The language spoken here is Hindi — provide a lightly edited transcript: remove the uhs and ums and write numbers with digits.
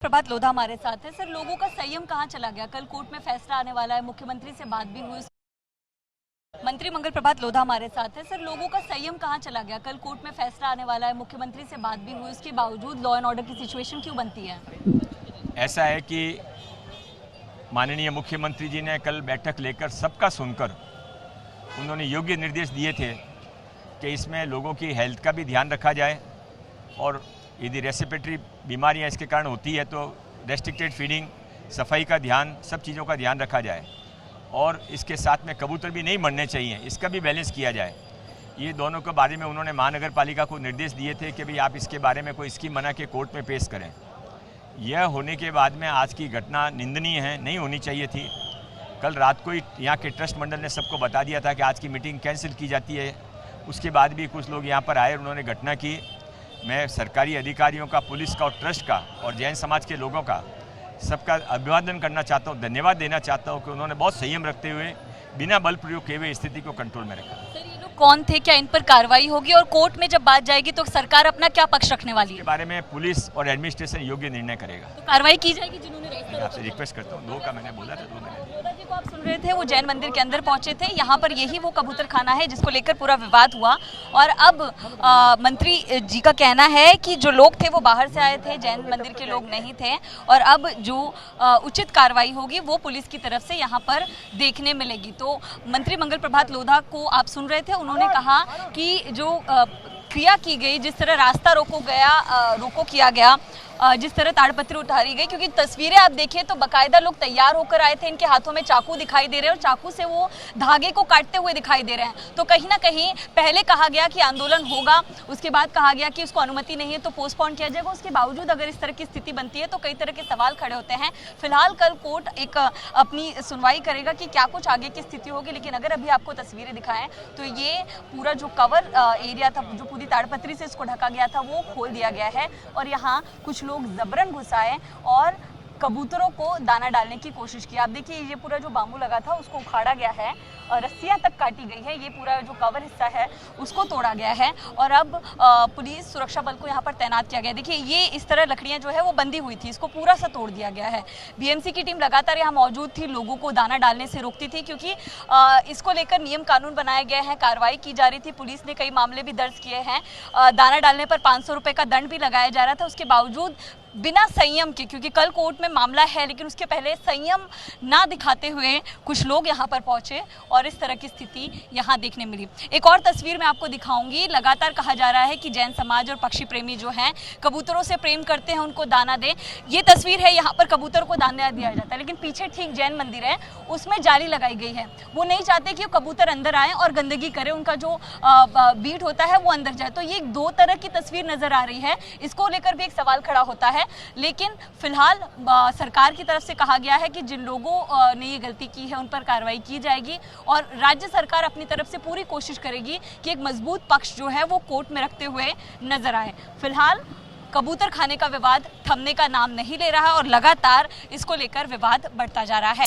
प्रभात लोधा हमारे साथ है। सर, लोगों का संयम कहाँ चला गया? कल कोर्ट में फैसला आने वाला है, मुख्यमंत्री से बात भी हुई। मंत्री मंगल प्रभात लोधा हमारे साथ है। सर, लोगों का संयम कहाँ चला गया? कल कोर्ट में फैसला आने वाला है, मुख्यमंत्री से बात भी हुई, उसके बावजूद लॉ एंड ऑर्डर की सिचुएशन क्यों बनती है? ऐसा है कि माननीय मुख्यमंत्री जी ने कल बैठक लेकर सबका सुनकर उन्होंने योग्य निर्देश दिए थे कि इसमें लोगों की हेल्थ का भी ध्यान रखा जाए और यदि रेस्पिरेटरी बीमारियां इसके कारण होती है तो रेस्ट्रिक्टेड फीडिंग, सफाई का ध्यान, सब चीज़ों का ध्यान रखा जाए और इसके साथ में कबूतर भी नहीं मरने चाहिए, इसका भी बैलेंस किया जाए। ये दोनों के बारे में उन्होंने महानगर पालिका को निर्देश दिए थे कि भाई आप इसके बारे में कोई स्कीम बना के कोर्ट में पेश करें। यह होने के बाद में आज की घटना निंदनीय है, नहीं होनी चाहिए थी। कल रात को ही यहाँ के ट्रस्ट मंडल ने सबको बता दिया था कि आज की मीटिंग कैंसिल की जाती है। उसके बाद भी कुछ लोग यहाँ पर आए, उन्होंने घटना की। मैं सरकारी अधिकारियों का, पुलिस का और ट्रस्ट का और जैन समाज के लोगों का सबका अभिवादन करना चाहता हूँ, धन्यवाद देना चाहता हूँ कि उन्होंने बहुत संयम रखते हुए बिना बल प्रयोग किए हुए स्थिति को कंट्रोल में रखा। सर, ये लोग कौन थे? क्या इन पर कार्रवाई होगी और कोर्ट में जब बात जाएगी तो सरकार अपना क्या पक्ष रखने वाली है? इसके बारे में पुलिस और एडमिनिस्ट्रेशन योग्य निर्णय करेगा। तो कार्रवाई की जाएगी जिन्होंने मैं आपसे रिक्वेस्ट करता हूँ, 2 का मैंने बोला था, 2 मैंने। लोधा जी को आप सुन रहे थे, वो जैन मंदिर के अंदर पहुंचे थे। यहाँ पर यही वो कबूतर खाना है जिसको लेकर पूरा विवाद हुआ और अब मंत्री जी का कहना है कि जो लोग थे वो बाहर से आए थे, जैन मंदिर के लोग नहीं थे और अब जो उचित कार्रवाई होगी वो पुलिस की तरफ से यहाँ पर देखने मिलेगी। तो मंत्री मंगल प्रभात लोधा को आप सुन रहे थे, उन्होंने कहा कि जो क्रिया की गई, जिस तरह रास्ता रोको किया गया, जिस तरह ताड़पत्री उतारी गई, क्योंकि तस्वीरें आप देखिए तो बकायदा लोग तैयार होकर आए थे, इनके हाथों में चाकू दिखाई दे रहे हैं और चाकू से वो धागे को काटते हुए दिखाई दे रहे हैं। तो कहीं ना कहीं पहले कहा गया कि आंदोलन होगा, उसके बाद कहा गया कि उसको अनुमति नहीं है तो पोस्टपोन किया जाएगा। उसके बावजूद अगर इस तरह की स्थिति बनती है तो कई तरह के सवाल खड़े होते हैं। फिलहाल कल कोर्ट एक अपनी सुनवाई करेगा कि क्या कुछ आगे की स्थिति होगी, लेकिन अगर अभी आपको तस्वीरें दिखाएं तो ये पूरा जो कवर एरिया था, जो पूरी ताड़पत्री से इसको ढका गया था, वो खोल दिया गया है और यहाँ कुछ लोग जबरन घुसाए और कबूतरों को दाना डालने की कोशिश की। आप देखिए, ये पूरा जो बाम्बू लगा था उसको उखाड़ा गया है और रस्सियां तक काटी गई है, ये पूरा जो कवर हिस्सा है उसको तोड़ा गया है और अब पुलिस सुरक्षा बल को यहाँ पर तैनात किया गया है। देखिए, ये इस तरह लकड़ियां जो है वो बंधी हुई थी, इसको पूरा सा तोड़ दिया गया है। बीएमसी की टीम लगातार यहाँ मौजूद थी, लोगों को दाना डालने से रोकती थी क्योंकि इसको लेकर नियम कानून बनाए गए हैं, कार्रवाई की जा रही थी। पुलिस ने कई मामले भी दर्ज किए हैं, दाना डालने पर 500 रुपये का दंड भी लगाया जा रहा था। उसके बावजूद बिना संयम के, क्योंकि कल कोर्ट में मामला है लेकिन उसके पहले संयम ना दिखाते हुए कुछ लोग यहाँ पर पहुंचे और इस तरह की स्थिति यहाँ देखने मिली। एक और तस्वीर मैं आपको दिखाऊंगी। लगातार कहा जा रहा है कि जैन समाज और पक्षी प्रेमी जो हैं, कबूतरों से प्रेम करते हैं, उनको दाना दें। ये तस्वीर है, यहाँ पर कबूतर को दाना दिया जाता है, लेकिन पीछे ठीक जैन मंदिर है, उसमें जाली लगाई गई है। वो नहीं चाहते कि कबूतर अंदर आए और गंदगी करे, उनका जो बीट होता है वो अंदर जाए। तो ये 2 तरह की तस्वीर नजर आ रही है, इसको लेकर भी एक सवाल खड़ा होता है। लेकिन फिलहाल सरकार की तरफ से कहा गया है कि जिन लोगों ने ये गलती की है उन पर कार्रवाई की जाएगी और राज्य सरकार अपनी तरफ से पूरी कोशिश करेगी कि एक मजबूत पक्ष जो है वो कोर्ट में रखते हुए नजर आए। फिलहाल कबूतर खाने का विवाद थमने का नाम नहीं ले रहा और लगातार इसको लेकर विवाद बढ़ता जा रहा है।